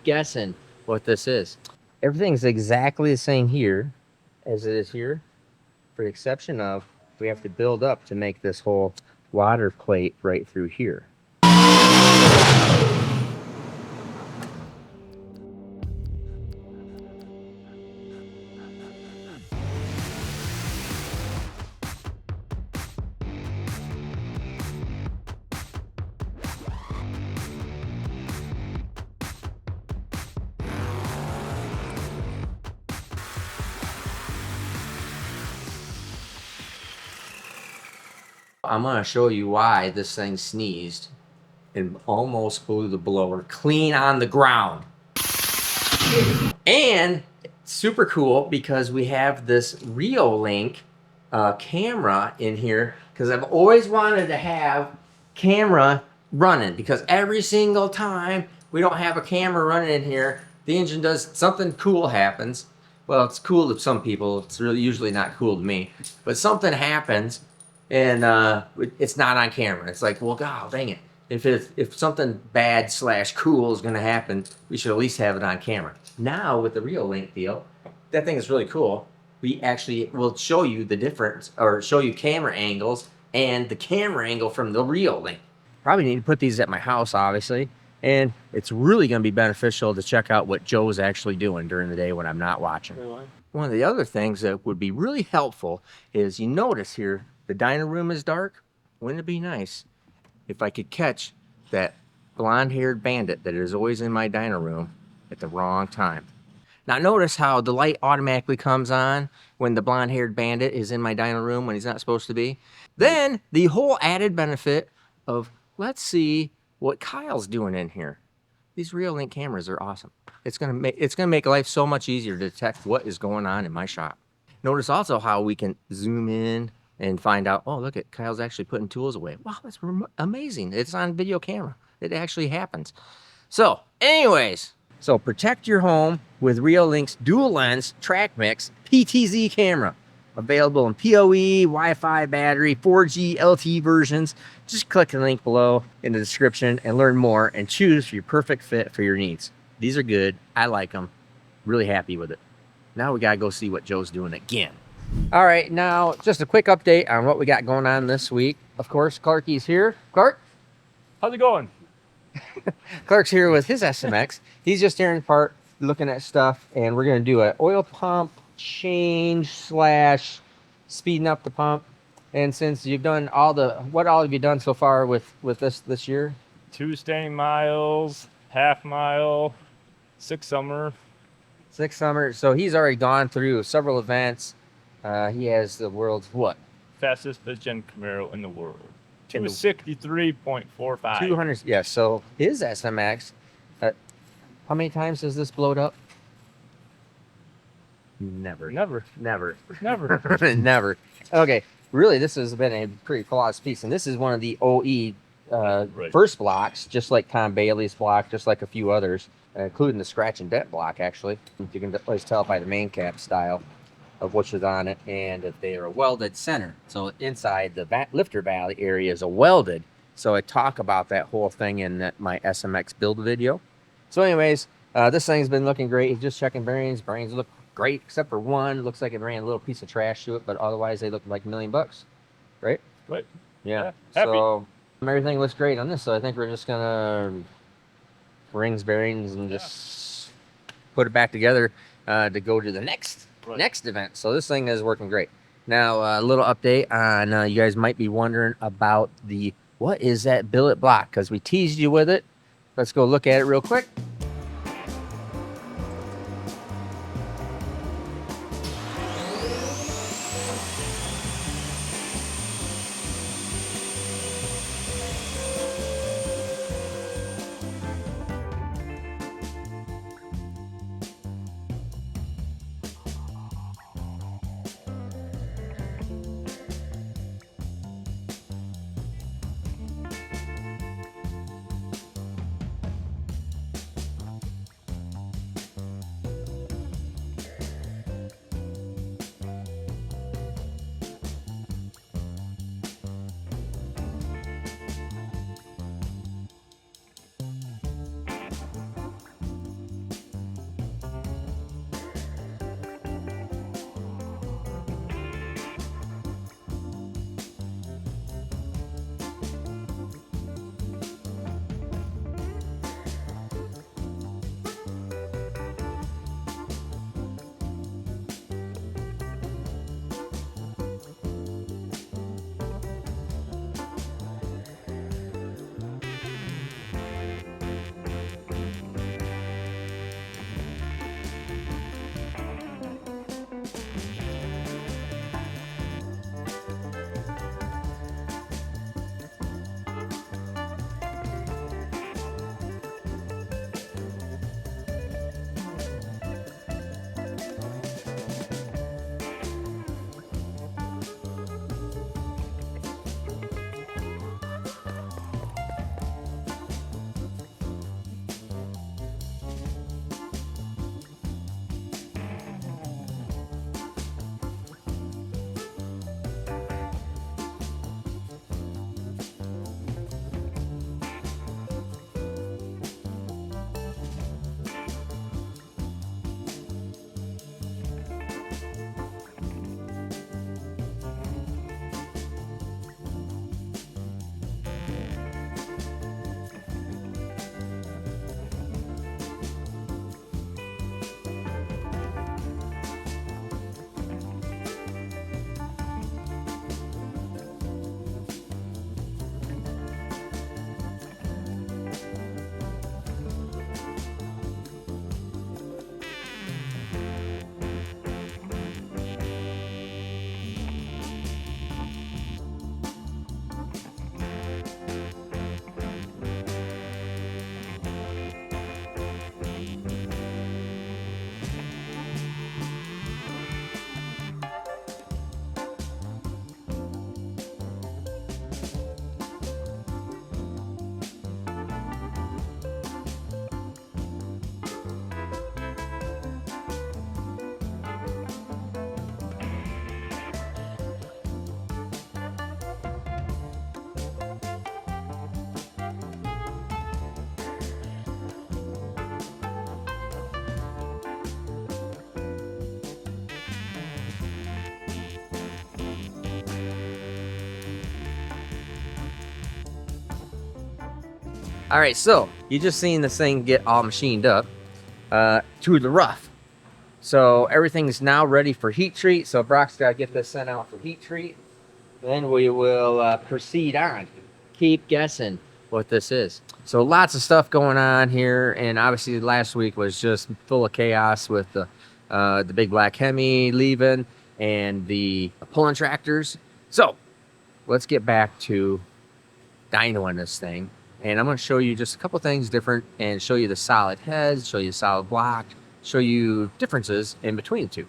guessing what this is. Everything's exactly the same here as it is here, for the exception of we have to build up to make this whole water plate right through here. I'm gonna show you why this thing sneezed and almost blew the blower clean on the ground. And super cool because we have this Reolink camera in here, because I've always wanted to have camera running, because every single time we don't have a camera running in here, the engine does something cool happens. Well, it's cool to some people, it's really usually not cool to me, but something happens and it's not on camera. It's like, well, god dang it, if something bad / cool is going to happen, we should at least have it on camera. Now with the Reolink deal, that thing is really cool. We actually will show you the difference, or show you camera angles and the camera angle from the Reolink. Probably need to put these at my house, obviously, and it's really going to be beneficial to check out what Joe's actually doing during the day when I'm not watching. Really? One of the other things that would be really helpful is, you notice here the Dyno room is dark. Wouldn't it be nice if I could catch that blonde-haired bandit that is always in my Dyno room at the wrong time? Now notice how the light automatically comes on when the blonde-haired bandit is in my Dyno room when he's not supposed to be. Then the whole added benefit of, let's see what Kyle's doing in here. These Reolink cameras are awesome. It's gonna make life so much easier to detect what is going on in my shop. Notice also how we can zoom in and find out, oh, look at Kyle's actually putting tools away. Wow, that's amazing. It's on video camera. It actually happens. So anyways, so protect your home with Reolink's dual lens track mix PTZ camera. Available in PoE, Wi-Fi, battery, 4G, LTE versions. Just click the link below in the description and learn more and choose your perfect fit for your needs. These are good. I like them. Really happy with it. Now we gotta go see what Joe's doing again. All right, now just a quick update on what we got going on this week. Of course, Clarky's here. Clark? How's it going? Clark's here with his SMX. He's just tearing apart, looking at stuff, and we're gonna do an oil pump change / speeding up the pump. And since you've done what all have you done so far with this year? 2 staying miles, half mile, 6 summer. 6 summer. So he's already gone through several events. He has the world's what? Fastest fifth-gen Camaro in the world. 263.45. 200. Yeah. So his SMX. How many times has this blowed up? Never. Never. Never. Never. Never. Okay. Really, this has been a pretty flawless piece, and this is one of the OE Right. first blocks, just like Tom Bailey's block, just like a few others, including the scratch and dent block. Actually, you can always tell by the main cap style of which is on it, and that they are a welded center. So inside the lifter valley area is a welded. So I talk about that whole thing in my SMX build video. So anyways, this thing's been looking great. He's just checking bearings. Bearings look great, except for one. Looks like it ran a little piece of trash to it, but otherwise they look like $1 million, right? Right. Yeah. Happy. So everything looks great on this. So I think we're just gonna rings, bearings, and just put it back together to go to the next event. So this thing is working great. Now a little update on you guys might be wondering about what is that billet block, because we teased you with it. Let's go look at it real quick. All right, so you just seen this thing get all machined up to the rough. So everything's now ready for heat treat. So Brock's got to get this sent out for heat treat. Then we will proceed on. Keep guessing what this is. So lots of stuff going on here, and obviously last week was just full of chaos with the big black Hemi leaving and the pulling tractors. So let's get back to dyno on this thing, and I'm going to show you just a couple things different and show you the solid heads, show you the solid block, show you differences in between the two.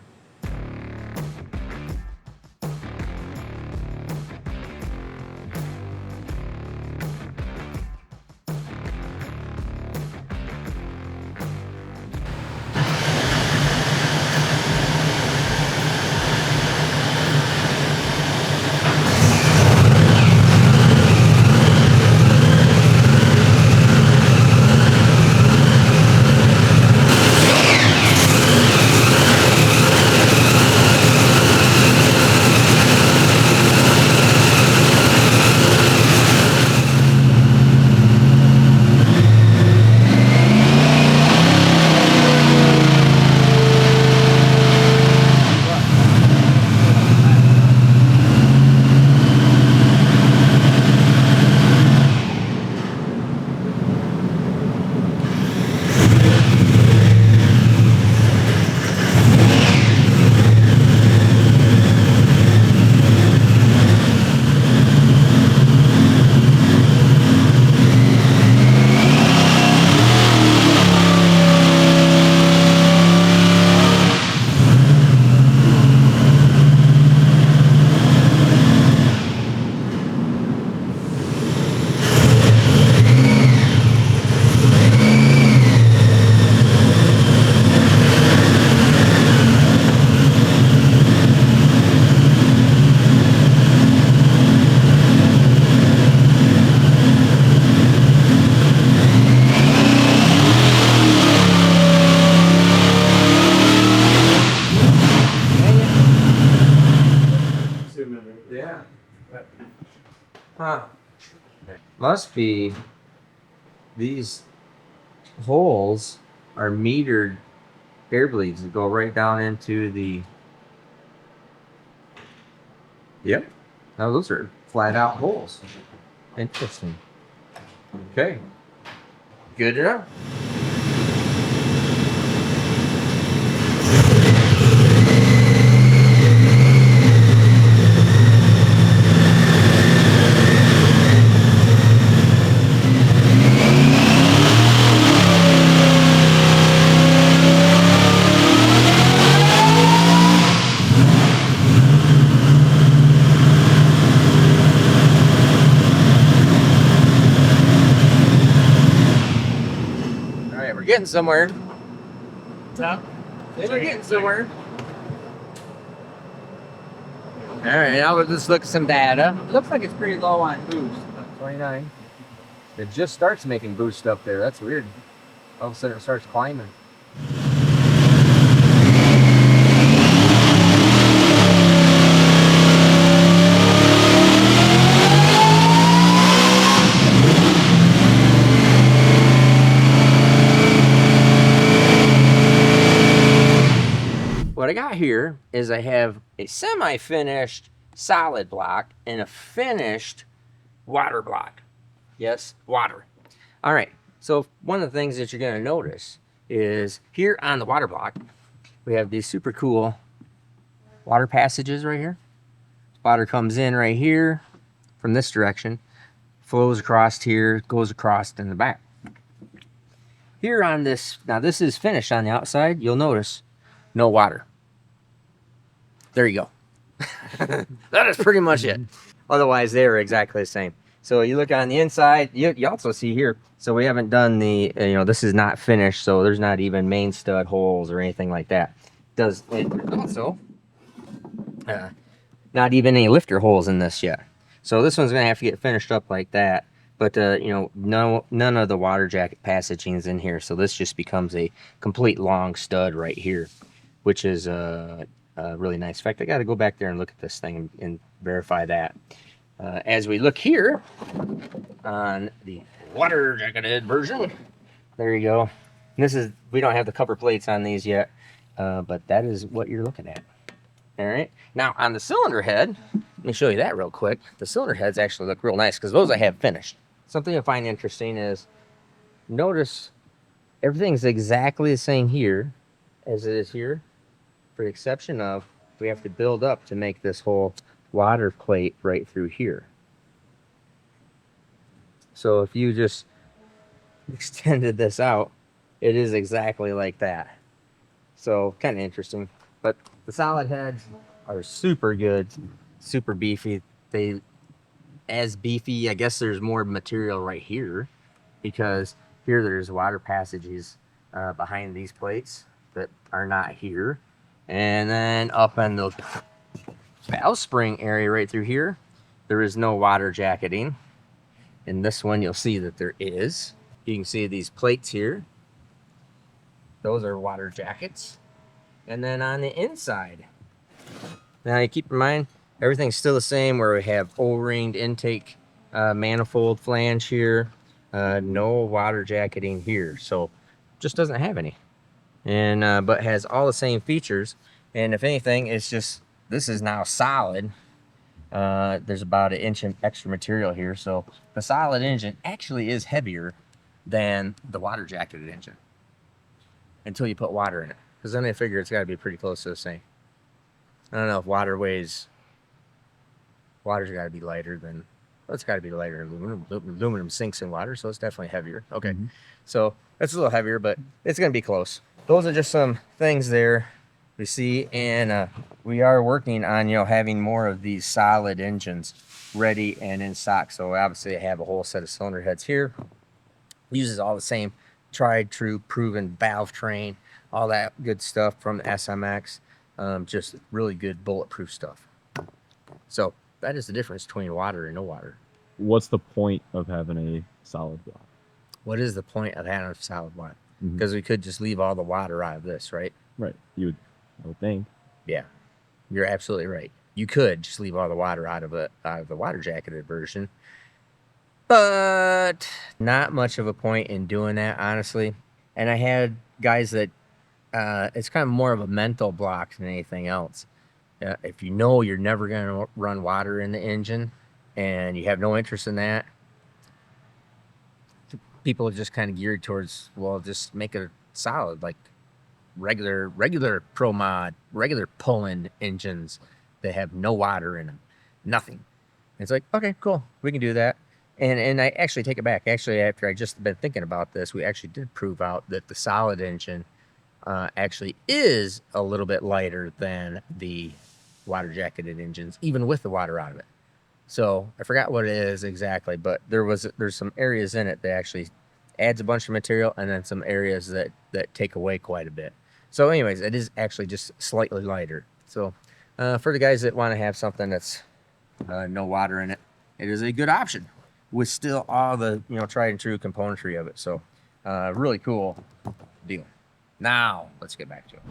Yeah. Huh. Must be these holes are metered air bleeds that go right down into the. Yep. Now those are flat out holes. Interesting. Okay. Good enough. We're getting somewhere. We're getting somewhere. All right, now we'll just look at some data. Looks like it's pretty low on boost. 29. It just starts making boost up there. That's weird. All of a sudden it starts climbing. What I got here is I have a semi-finished solid block and a finished water block. Yes, water. All right, so one of the things that you're going to notice is here on the water block, we have these super cool water passages right here. Water comes in right here from this direction, flows across here, goes across in the back. Here on this, now this is finished on the outside, you'll notice no water. There you go. That is pretty much it. Otherwise, they're exactly the same. So you look on the inside, you also see here, so we haven't done the, this is not finished, so there's not even main stud holes or anything like that. Does it also, not even any lifter holes in this yet. So this one's going to have to get finished up like that. But, none of the water jacket passaging is in here. So this just becomes a complete long stud right here, which is really nice. In fact, I got to go back there and look at this thing and verify that. As we look here on the water jacketed version. There you go. This is, we don't have the cover plates on these yet, but that is what you're looking at. All right. Now on the cylinder head, let me show you that real quick. The cylinder heads actually look real nice because those I have finished. Something I find interesting is, notice everything's exactly the same here as it is here, for the exception of we have to build up to make this whole water plate right through here. So if you just extended this out, it is exactly like that. So kind of interesting. But the solid heads are super good, super beefy. They as beefy, I guess there's more material right here, because here there's water passages behind these plates that are not here. And then up in the valve spring area right through here, there is no water jacketing. In this one, you'll see that there is. You can see these plates here. Those are water jackets. And then on the inside, now you keep in mind, everything's still the same, where we have O-ringed intake manifold flange here. No water jacketing here. So just doesn't have any. And but has all the same features. And if anything, it's just, this is now solid. There's about 1 inch of extra material here. So the solid engine actually is heavier than the water jacketed engine until you put water in it. Because then I figure it's got to be pretty close to the same. I don't know if water's got to be lighter than, well, it's got to be lighter than aluminum. Aluminum sinks in water, so it's definitely heavier. Okay, so that's a little heavier, but it's going to be close. Those are just some things there we see, and we are working on, you know, having more of these solid engines ready and in stock. So obviously I have a whole set of cylinder heads here. Uses all the same tried, true, proven valve train, all that good stuff from the SMX. Just really good bulletproof stuff. So that is the difference between water and no water. What's the point of having a solid block? What is the point of having a solid block? Because we could just leave all the water out of this, right? Right. I would think. Yeah, you're absolutely right. You could just leave all the water out of it, out of the water jacketed version. But not much of a point in doing that, honestly. And I had guys that it's kind of more of a mental block than anything else. If you know you're never going to run water in the engine and you have no interest in that, people are just kind of geared towards, well, just make it solid, like regular Pro Mod, regular pulling engines that have no water in them, nothing. It's like, okay, cool, we can do that. And I actually take it back. Actually, after I just been thinking about this, we actually did prove out that the solid engine actually is a little bit lighter than the water jacketed engines, even with the water out of it. So I forgot what it is exactly, but there's some areas in it that actually adds a bunch of material, and then some areas that take away quite a bit. So anyways, it is actually just slightly lighter. So for the guys that want to have something that's no water in it, it is a good option with still all the, you know, tried and true componentry of it. So really cool deal. Now let's get back to it.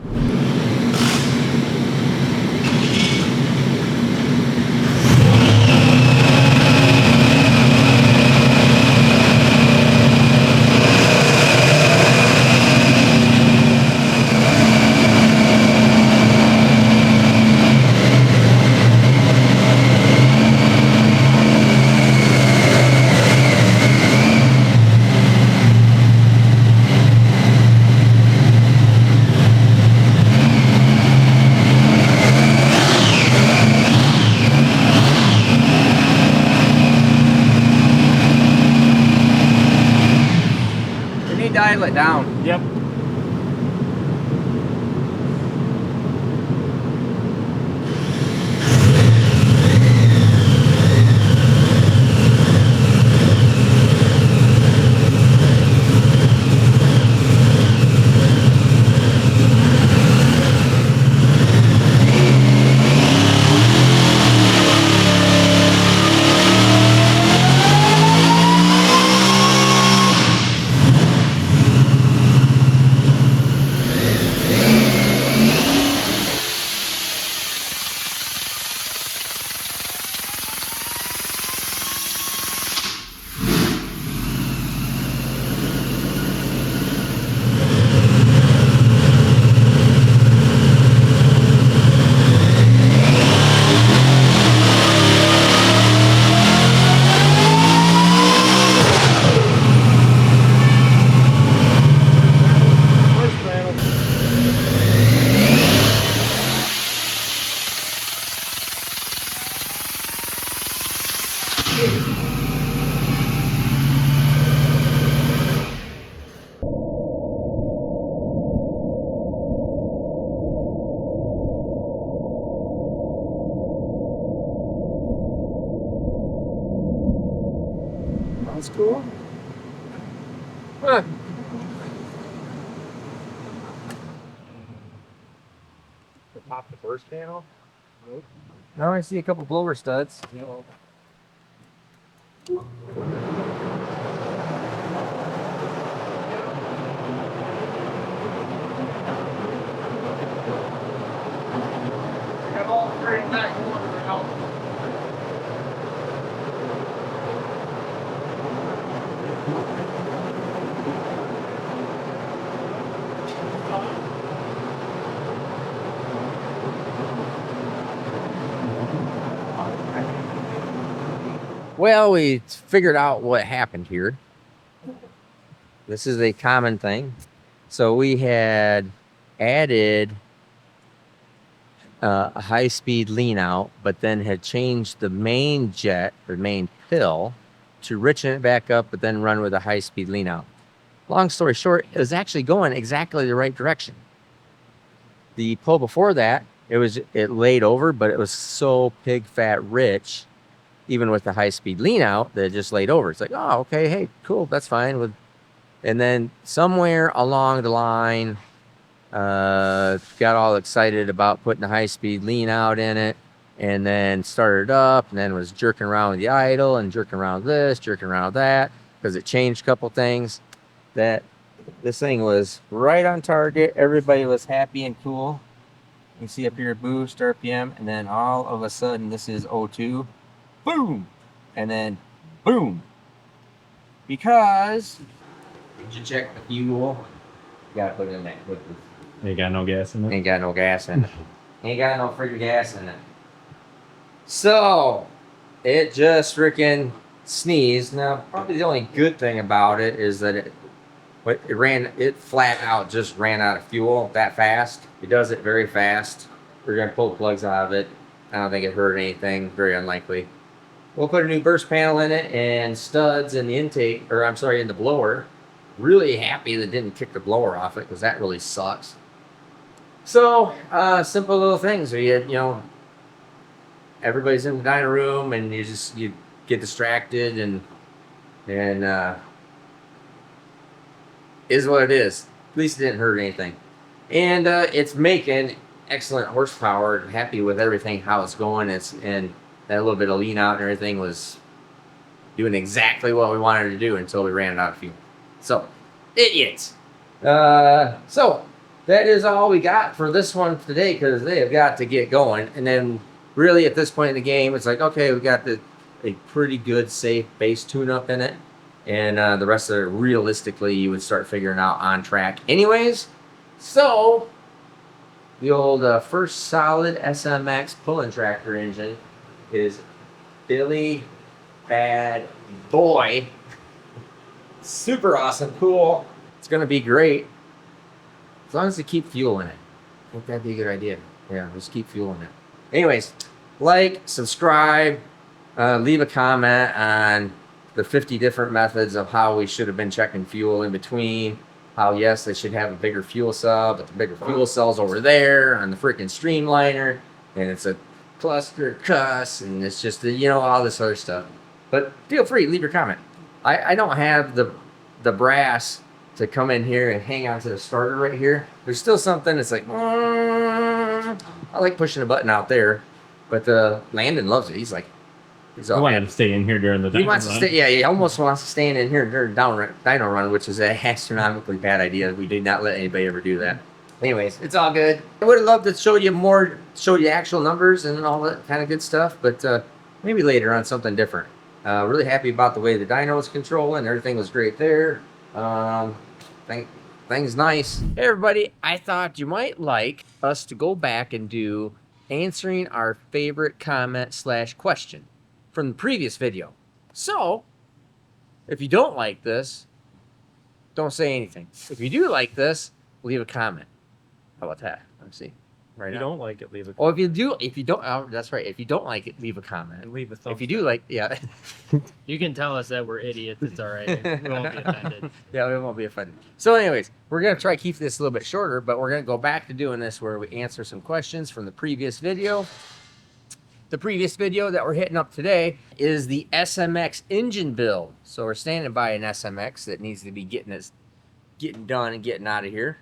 Dial it down. Yep. That's cool. Huh. Pop the first panel. Now I see a couple blower studs. Have all three back out. Well, we figured out what happened here. This is a common thing. So we had added a high-speed lean out, but then had changed the main jet or main pill to richen it back up, but then run with a high-speed lean out. Long story short, it was actually going exactly the right direction. The pull before that, it laid over, but it was so pig fat rich, even with the high-speed lean out, that it just laid over. It's like, oh, okay, hey, cool, that's fine. And then somewhere along the line, got all excited about putting a high-speed lean out in it, and then started up, and then was jerking around with the idle and jerking around this, jerking around that, because it changed a couple things. That this thing was right on target. Everybody was happy and cool. You can see up here boost RPM, and then all of a sudden this is O2, boom, and then boom, because you check the fuel. You gotta put it in that quickly. Ain't got no gas in it. Ain't got no gas in it. Ain't got no freaking gas in it. So it just freaking sneezed. Now, probably the only good thing about it is that it flat out just ran out of fuel that fast. It does it very fast. We're gonna pull the plugs out of it. I don't think it hurt anything. Very unlikely. We'll put a new burst panel in it and studs in the intake, or I'm sorry, in the blower. Really happy that didn't kick the blower off it, because that really sucks. So, simple little things. Everybody's in the dining room, and you get distracted, and is what it is. At least it didn't hurt anything. And it's making excellent horsepower. Happy with everything, how it's going. And that little bit of lean out and everything was doing exactly what we wanted to do until we ran out of fuel. So, idiots. So, that is all we got for this one today, because they have got to get going. And then, really, at this point in the game, it's like, okay, we got a pretty good, safe base tune-up in it. And the rest of it, realistically, you would start figuring out on track anyways. So, the old first solid SMX pulling tractor engine is Billy Bad Boy. Super awesome, cool. It's going to be great. As long as they keep fuel in it. I think that'd be a good idea. Yeah, just keep fuel in it. Anyways, like, subscribe, leave a comment on the 50 different methods of how we should have been checking fuel in between. How, yes, they should have a bigger fuel cell, but the bigger fuel cell's over there on the freaking streamliner. And it's a cluster cuss, and it's just, all this other stuff. But feel free, leave your comment. I don't have the brass to come in here and hang on to the starter right here. There's still something that's like, I like pushing a button out there, but Landon loves it. He's I all wanted to stay in here during the he dyno wants run. to stay. Yeah, he almost wants to stay in here during dyno run, which is an astronomically bad idea. We did not let anybody ever do that. Anyways, it's all good. I would have loved to show you actual numbers and all that kind of good stuff, but maybe later on something different. Really happy about the way the dyno was controlling. Everything was great there. Things nice. Hey everybody, I thought you might like us to go back and do answering our favorite comment/question from the previous video. So, if you don't like this, don't say anything. If you do like this, leave a comment. How about that? Let's see. right If you now. don't like it, leave a Or if you don't, that's right. If you don't like it, leave a comment. and leave a thumbs If you do down. like, yeah, You can tell us that we're idiots. It's all right. We won't be offended. yeah, we won't be offended. So, anyways, we're gonna try to keep this a little bit shorter, but we're gonna go back to doing this where we answer some questions from the previous video. The previous video that we're hitting up today is the SMX engine build. So we're standing by an SMX that needs to be getting done and getting out of here.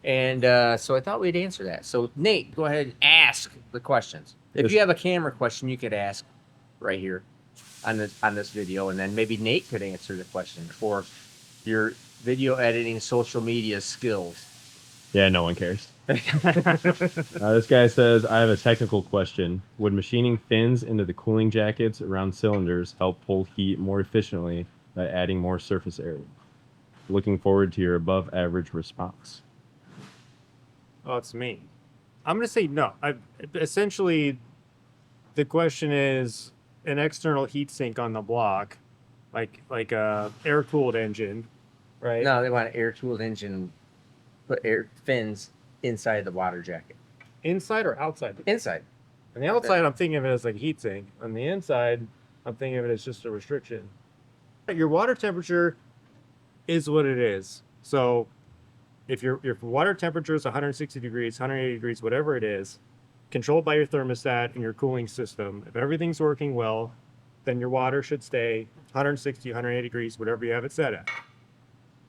And so I thought we'd answer that. So Nate, go ahead and ask the questions. If you have a camera question, you could ask right here on this video, and then maybe Nate could answer the question for your video editing, social media skills. Yeah, no one cares. This guy says, I have a technical question. Would machining fins into the cooling jackets around cylinders help pull heat more efficiently by adding more surface area? Looking forward to your above average response. Oh, it's me. I'm gonna say no. Essentially, the question is an external heat sink on the block, like a air cooled engine, right? No, they want an air-cooled engine, put air fins inside the water jacket. Inside or outside? Inside. On the outside, I'm thinking of it as like a heat sink. On the inside, I'm thinking of it as just a restriction. Your water temperature is what it is. So if your water temperature is 160 degrees, 180 degrees, whatever it is, controlled by your thermostat and your cooling system, if everything's working well, then your water should stay 160, 180 degrees, whatever you have it set at.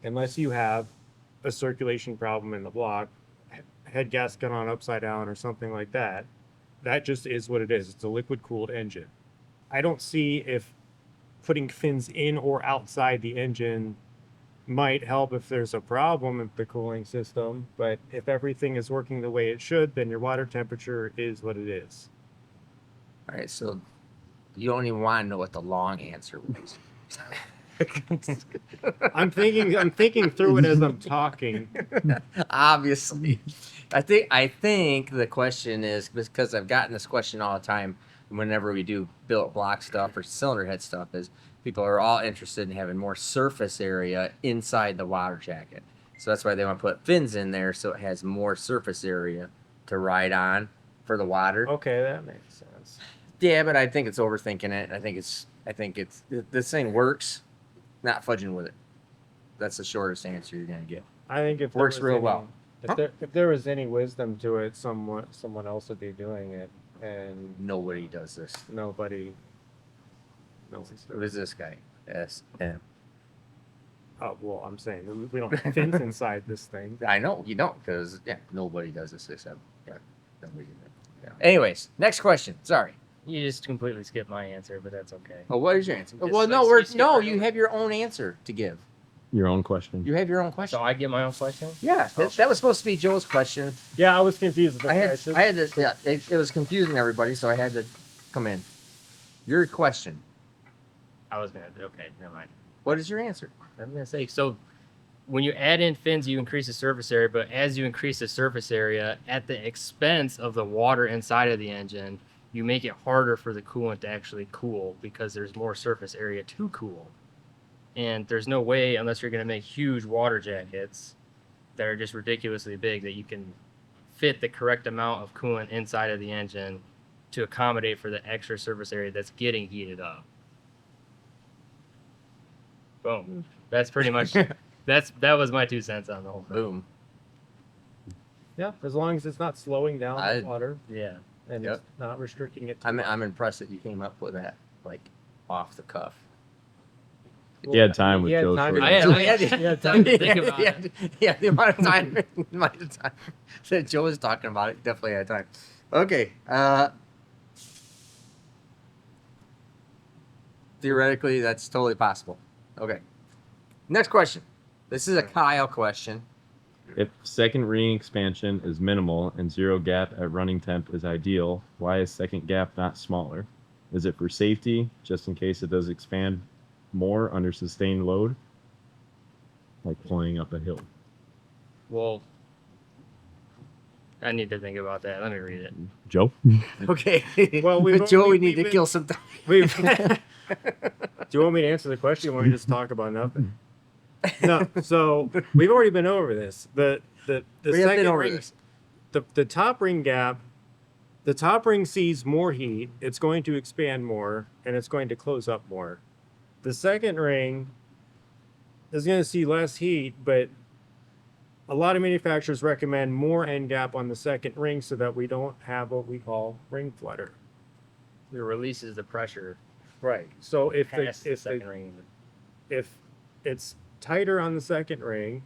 Unless you have a circulation problem in the block, head gasket on upside down or something like that. That just is what it is. It's a liquid cooled engine. I don't see if putting fins in or outside the engine might help if there's a problem with the cooling system, but if everything is working the way it should, then your water temperature is what it is. All right, so you don't even want to know what the long answer was. I'm thinking through it as I'm talking. Obviously, I think the question is because I've gotten this question all the time whenever we do billet block stuff or cylinder head stuff, is people are all interested in having more surface area inside the water jacket. So that's why they want to put fins in there so it has more surface area to ride on for the water. Okay, that makes sense. Yeah, but I think it's overthinking it. I think it's this thing works. Not fudging with it. That's the shortest answer you're gonna get. I think if there Works was real any- well. If there was any wisdom to it, someone else would be doing it, and Nobody does this. nobody. No. Who is this guy? SM. Oh well, I'm saying we don't have fins inside this thing. I know you don't, because nobody does this except nobody. Yeah. Anyways, next question. Sorry. You just completely skipped my answer, but that's okay. Oh, what is your answer? Just Well, no, like skip right you over. have your own answer to give. Your own question. You have your own question. So I get my own question? Yeah, that was supposed to be Joe's question. Yeah, I was confused. With I had this. to. Yeah, it was confusing everybody, so I had to come in. Your question. I was going to, okay, never mind. What is your answer? I'm going to say, so when you add in fins, you increase the surface area, but as you increase the surface area at the expense of the water inside of the engine, you make it harder for the coolant to actually cool because there's more surface area to cool. And there's no way, unless you're going to make huge water jackets that are just ridiculously big, that you can fit the correct amount of coolant inside of the engine to accommodate for the extra surface area that's getting heated up. Boom. That's pretty much that was my 2 cents on the whole thing. Boom. Yeah, as long as it's not slowing down I- the water Yeah. and Yep. it's not restricting it. Too I'm much. impressed that you came up with that, like, off the cuff. He had time with He had Joe's time to- question. I had time to think about it. Yeah, the amount of time that Joe was talking about it, definitely had time. Okay. Theoretically, that's totally possible. Okay. Next question. This is a Kyle question. If second ring expansion is minimal and zero gap at running temp is ideal, why is second gap not smaller? Is it for safety, just in case it does expand more under sustained load? Like pulling up a hill. Well, I need to think about that. Let me read it. Joe? Okay. Well, But Joe, we need to kill some time. Do you want me to answer the question, or want me to just talk about nothing? No. So we've already been over this. The We have been second over ring, this. the top ring gap, the top ring sees more heat. It's going to expand more, and it's going to close up more. The second ring is going to see less heat, but a lot of manufacturers recommend more end gap on the second ring so that we don't have what we call ring flutter. It releases the pressure Right. So past the second ring. if it's tighter on the second ring,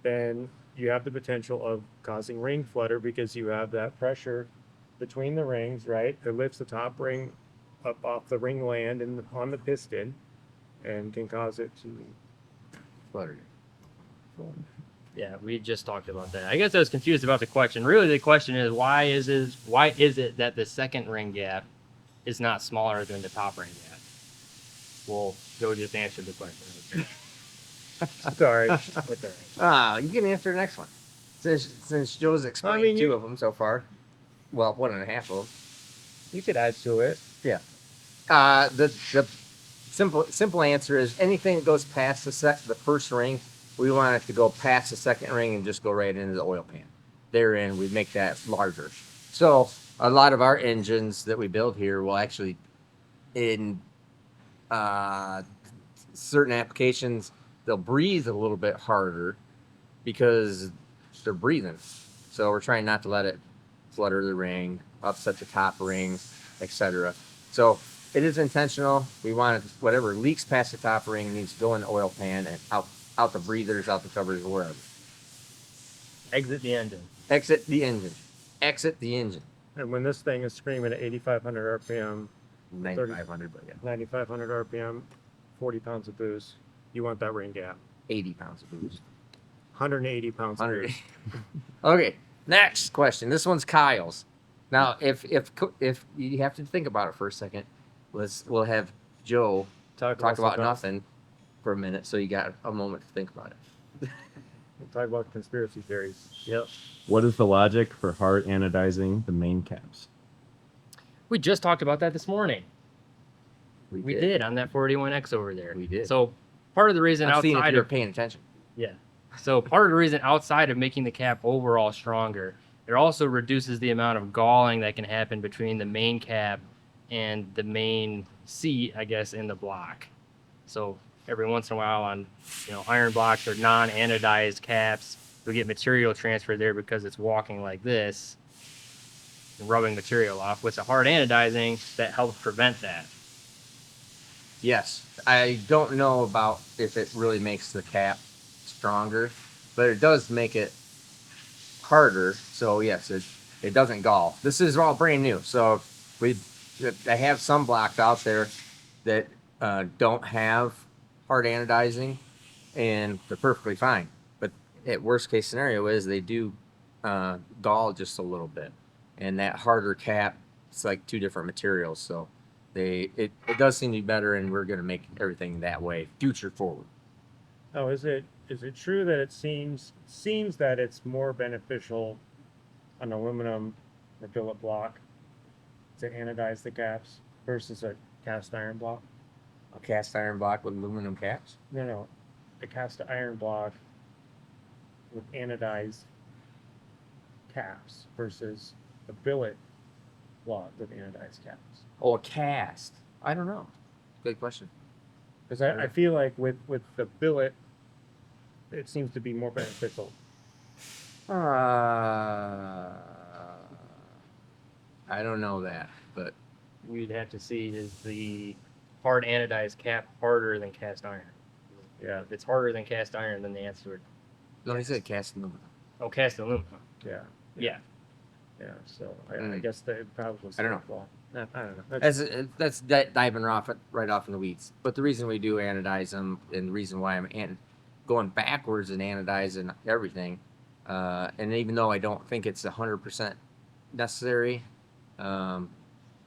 then you have the potential of causing ring flutter because you have that pressure between the rings, right? It lifts the top ring up off the ring land and on the piston and can cause it to flutter. Yeah, we just talked about that. I guess I was confused about the question. Really, the question is why is it that the second ring gap is not smaller than the top ring gap? Well, Joe just answered the question. Sorry. You can answer the next one. Since Joe's explained two of them so far. Well, one and a half of them. You could add to it. Yeah. The simple answer is anything that goes past the first ring, we want it to go past the second ring and just go right into the oil pan. Therein, we make that larger. So a lot of our engines that we build here will actually, in certain applications, they'll breathe a little bit harder because they're breathing. So we're trying not to let it flutter the ring, upset the top ring, etc. So it is intentional. We want it, whatever leaks past the top ring needs to go in the oil pan and out the breathers, out the covers, wherever. Exit the engine. Exit the engine. Exit the engine. And when this thing is screaming at 8,500 RPM, 9,500, but yeah, 9,500 RPM, 40 pounds of boost, you want that ring gap. 80 pounds of boost. 180 pounds of 100. boost. Okay, next question. This one's Kyle's. Now, if you have to think about it for a second, we'll have Joe talk about nothing for a minute, so you got a moment to think about it. We'll talk about conspiracy theories. Yep. What is the logic for hard anodizing the main caps? We just talked about that this morning. We did. did on that 481X over there. We did. So part of the reason I've seen if outside you're of paying attention. yeah, so part of the reason outside of making the cap overall stronger, it also reduces the amount of galling that can happen between the main cap and the main seat, I guess, in the block. So every once in a while on iron blocks or non-anodized caps, you'll get material transfer there because it's walking like this and rubbing material off. With the hard anodizing, that helps prevent that. Yes, I don't know about if it really makes the cap stronger, but it does make it harder. So yes, it doesn't gall. This is all brand new. So I have some blocks out there that don't have hard anodizing, and they're perfectly fine. But at worst case scenario is they do gall just a little bit, and that harder cap, it's like two different materials. So it does seem to be better, and we're going to make everything that way future forward. Oh, is it true that it seems that it's more beneficial on aluminum or billet block to anodize the caps versus a cast iron block? A cast iron block with aluminum caps? No, a cast iron block with anodized caps versus a billet block with anodized caps. Oh, a cast. I don't know. Good question. Because I feel like with the billet, it seems to be more beneficial. I don't know that, but We'd have to see, is the hard anodized cap harder than cast iron? Yeah, If it's harder than cast iron, then the answer would no, he said cast aluminum. cast aluminum. yeah, Yeah. So I guess they probably. I don't know. Well, I don't know. That's diving right off in the weeds. But the reason we do anodize them, and the reason why I'm going backwards and anodizing everything, and even though I don't think it's 100% necessary,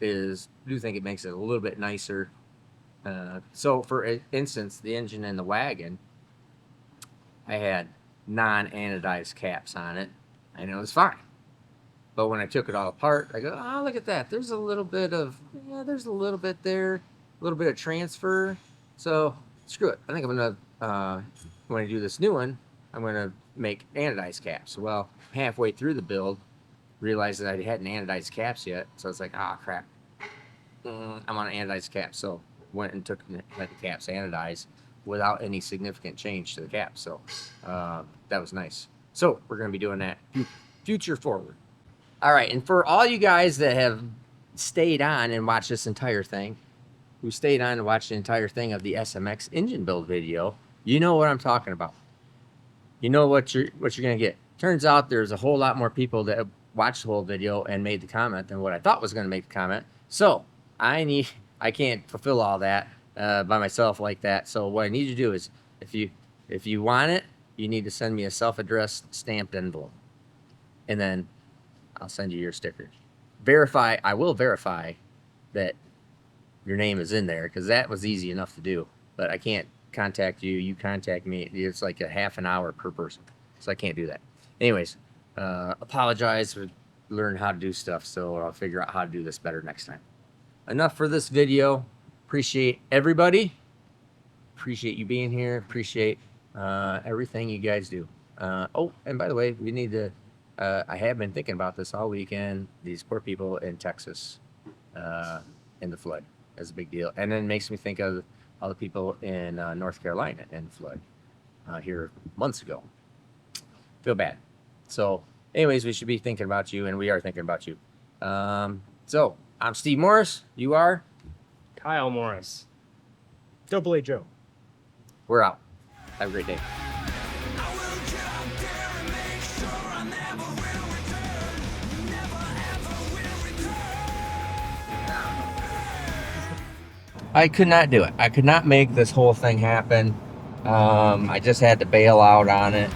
is I do think it makes it a little bit nicer. So for instance, the engine in the wagon, I had non-anodized caps on it, and it was fine. But when I took it all apart, I go, oh, look at that. There's a little bit there, a little bit of transfer. So screw it. I think I'm going to, when I do this new one, I'm going to make anodized caps. Well, halfway through the build, realized that I hadn't anodized caps yet. So it's like, ah, crap. I'm on an anodized cap. So went and let the caps anodize without any significant change to the cap. So that was nice. So we're going to be doing that future forward. All right. And for all you guys that have stayed on and watched this entire thing, who stayed on and watched the entire thing of the SMX engine build video, you know what I'm talking about. You know what you're going to get. Turns out there's a whole lot more people that watched the whole video and made the comment than what I thought was going to make the comment. So I can't fulfill all that by myself like that. So what I need you to do is, if you want it, you need to send me a self-addressed stamped envelope, and then I'll send you your sticker. I will verify that your name is in there, because that was easy enough to do. But I can't contact you. You contact me. It's like a half an hour per person, so I can't do that. Anyways, apologize for learning how to do stuff, so I'll figure out how to do this better next time. Enough for this video. Appreciate everybody. Appreciate you being here. Appreciate everything you guys do. Oh, and by the way, we need to, I have been thinking about this all weekend. These poor people in Texas in the flood. That's a big deal. And then it makes me think of all the people in North Carolina in the flood here months ago. Feel bad. So anyways, we should be thinking about you, and we are thinking about you. So I'm Steve Morris. You are? Kyle Morris. Double A Joe. We're out. Have a great day. I could not do it. I could not make this whole thing happen. I just had to bail out on it.